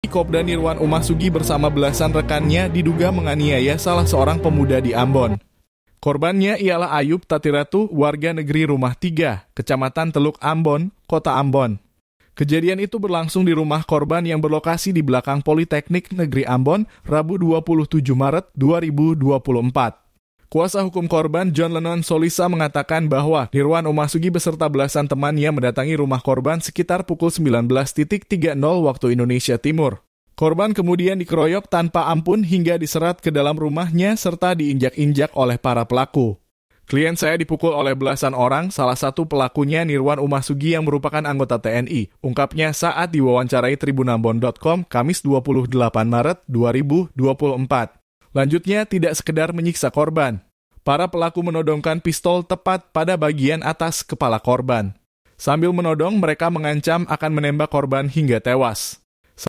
Kopda Nirwan Umasugi bersama belasan rekannya diduga menganiaya salah seorang pemuda di Ambon. Korbannya ialah Ayub Tatiratu, warga negeri Rumah 3, Kecamatan Teluk Ambon, Kota Ambon. Kejadian itu berlangsung di rumah korban yang berlokasi di belakang Politeknik Negeri Ambon, Rabu 27 Maret 2024. Kuasa hukum korban John Lennon Solisa mengatakan bahwa Nirwan Umasugi beserta belasan temannya mendatangi rumah korban sekitar pukul 19.30 waktu Indonesia Timur. Korban kemudian dikeroyok tanpa ampun hingga diserat ke dalam rumahnya serta diinjak-injak oleh para pelaku. Klien saya dipukul oleh belasan orang, salah satu pelakunya Nirwan Umasugi yang merupakan anggota TNI, ungkapnya saat diwawancarai tribunambon.com Kamis 28 Maret 2024. Lanjutnya, tidak sekedar menyiksa korban. Para pelaku menodongkan pistol tepat pada bagian atas kepala korban. Sambil menodong, mereka mengancam akan menembak korban hingga tewas.